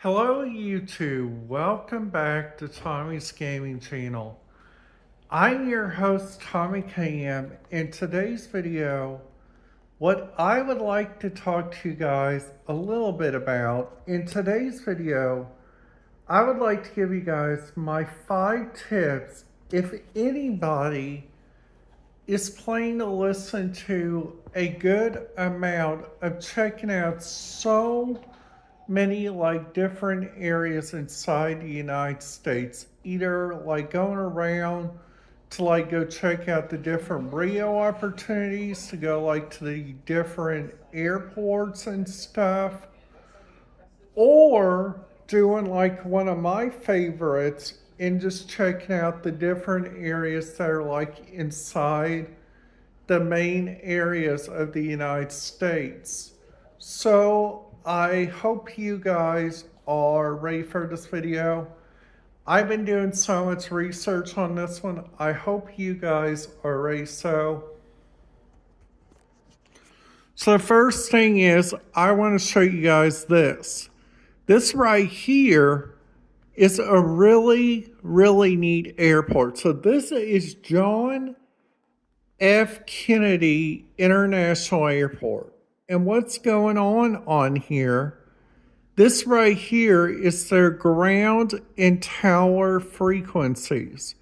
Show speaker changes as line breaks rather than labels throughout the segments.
Hello YouTube, welcome back to Tommy's Gaming Channel. I'm your host Tommy KM. In today's video, what I would like to talk to you guys a little bit about, in today's video, I would like to give you guys my 5 tips if anybody is planning to listen to a good amount of checking out many different areas inside the United States, either going around to go check out the different Rio opportunities, to go to the different airports and stuff, or doing one of my favorites and just checking out the different areas that are inside the main areas of the United States. So I hope you guys are ready for this video. I've been doing so much research on this one. I hope you guys are ready. So the first thing is I want to show you guys this. This right here is a really, really neat airport. So this is John F. Kennedy International Airport. And what's going on here, this right here is their ground and tower frequencies.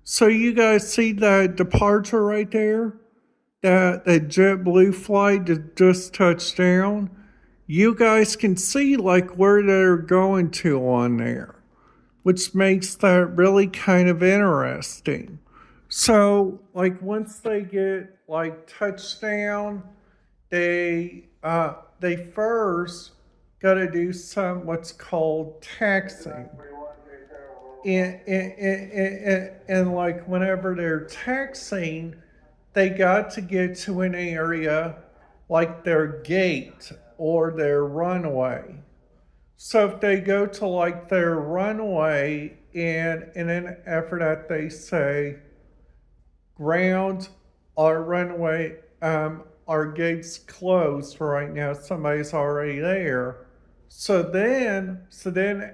So you guys see that departure right there? That JetBlue flight that just touched down? You guys can see where they're going to on there, which makes that really kind of interesting. So, once they get touchdown, they first got to do what's called taxing, and whenever they're taxing, they got to get to an area like their gate or their runway. So if they go to their runway, and then after that they say, ground, our runway, our gate's closed right now, somebody's already there. So then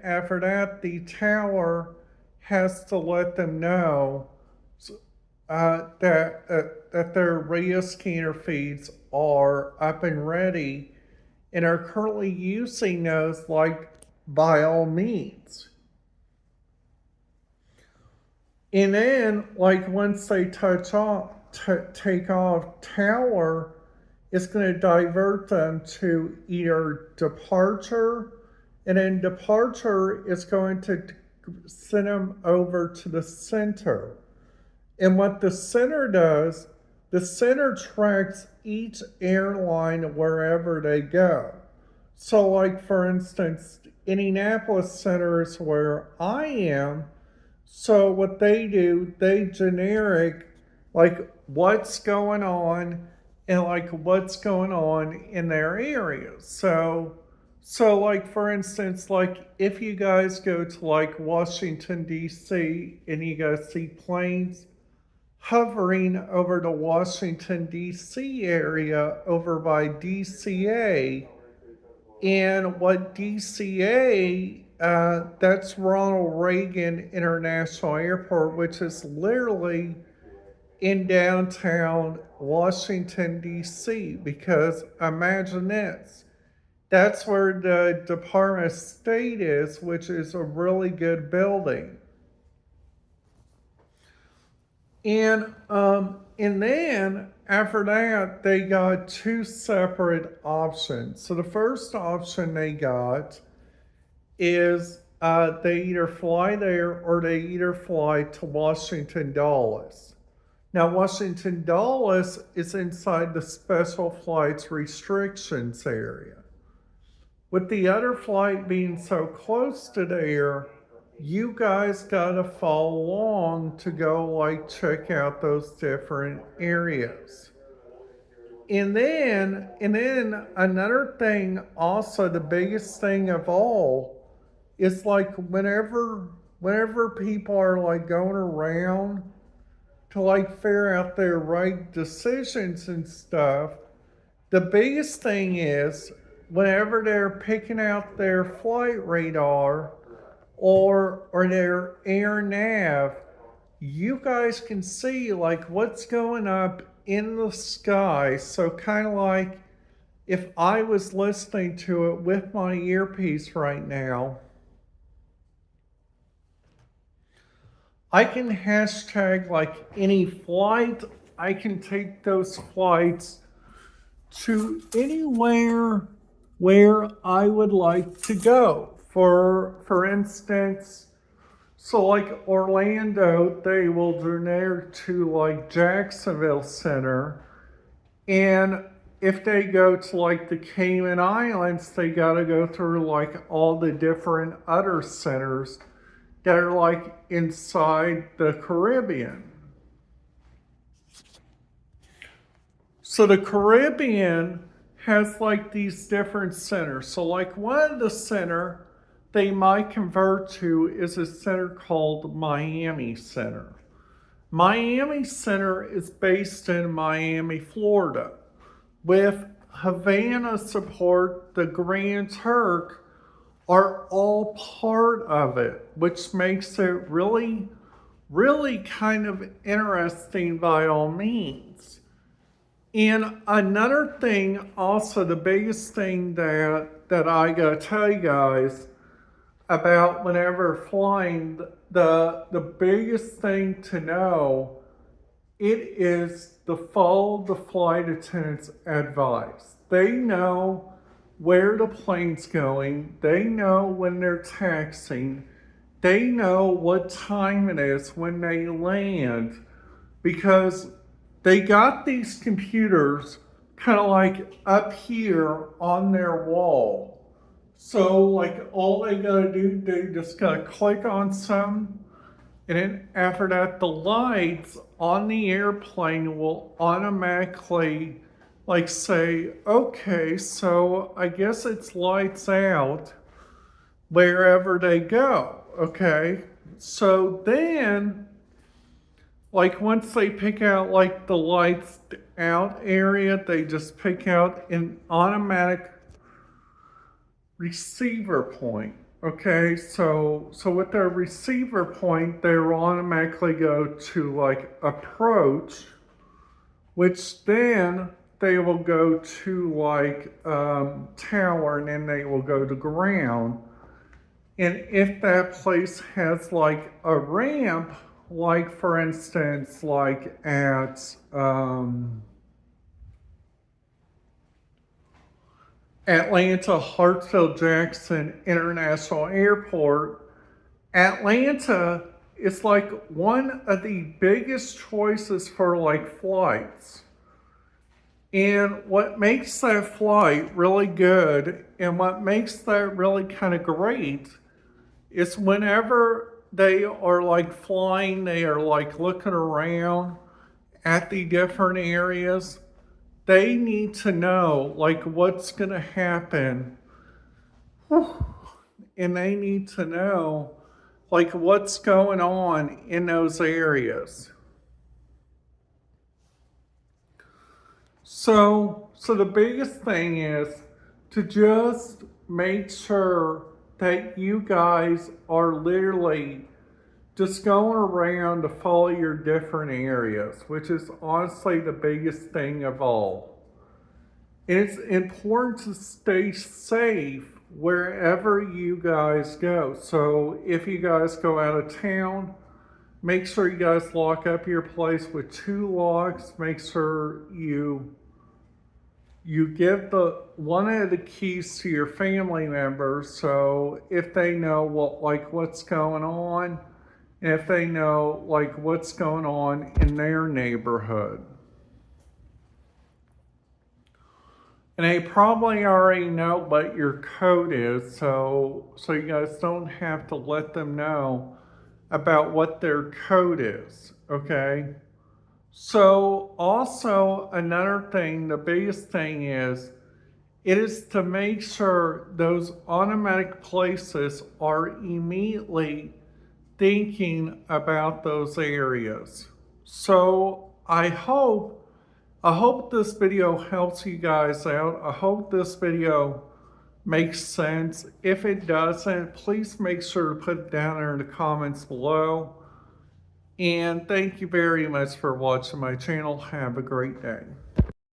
after that, the tower has to let them know that their radio scanner feeds are up and ready and are currently using those by all means. And then once they take off, tower is going to divert them to either departure, and then departure is going to send them over to the center. And what the center does, the center tracks each airline wherever they go. So for instance, Indianapolis Center is where I am. So what they do, they generic what's going on and what's going on in their areas. So for instance, if you guys go to Washington D.C. and you guys see planes hovering over the Washington D.C. area over by DCA, and what DCA, that's Ronald Reagan International Airport, which is literally in downtown Washington, D.C., because imagine this. That's where the Department of State is, which is a really good building. And then after that, they got 2 separate options. So the first option they got is they either fly there or they either fly to Washington Dulles. Now, Washington Dulles is inside the special flights restrictions area. With the other flight being so close to there, you guys gotta follow along to go check out those different areas. And then another thing, also the biggest thing of all, is whenever people are going around to figure out their right decisions and stuff, the biggest thing is whenever they're picking out their flight radar or their air nav, you guys can see like what's going up in the sky. So kind of like if I was listening to it with my earpiece right now, I can hashtag like any flight. I can take those flights to anywhere where I would like to go. For instance, so like Orlando, they will donate to like Jacksonville Center. And if they go to like the Cayman Islands, they gotta go through like all the different other centers that are like inside the Caribbean. So the Caribbean has like these different centers. So like one of the center they might convert to is a center called Miami Center. Miami Center is based in Miami, Florida, with Havana support, the Grand Turk are all part of it, which makes it really, really kind of interesting by all means. And another thing, also the biggest thing that I gotta tell you guys about whenever flying, the biggest thing to know, it is to follow the flight attendant's advice. They know where the plane's going, they know when they're taxiing, they know what time it is when they land, because they got these computers kind of like up here on their wall. So like all they gotta do, they just gotta click on some, and then after that, the lights on the airplane will automatically like say, okay, so I guess it's lights out wherever they go. Okay. So then like once they pick out like the lights out area, they just pick out an automatic receiver point. Okay, so with their receiver point, they will automatically go to like approach, which then they will go to like tower, and then they will go to ground. And if that place has like a ramp, like for instance, like at Atlanta Hartsfield Jackson International Airport, Atlanta is like one of the biggest choices for like flights. And what makes that flight really good and what makes that really kind of great is whenever they are like flying, they are like looking around at the different areas. They need to know like what's going to happen. And they need to know like what's going on in those areas. So the biggest thing is to just make sure that you guys are literally just going around to follow your different areas, which is honestly the biggest thing of all. And it's important to stay safe wherever you guys go. So if you guys go out of town, make sure you guys lock up your place with 2 locks. Make sure you give the one of the keys to your family members, so if they know what's going on, and if they know like what's going on in their neighborhood. And they probably already know what your code is, so you guys don't have to let them know about what their code is, okay? So also another thing, the biggest thing is, it is to make sure those automatic places are immediately thinking about those areas. So I hope this video helps you guys out. I hope this video makes sense. If it doesn't, please make sure to put it down there in the comments below. And thank you very much for watching my channel. Have a great day.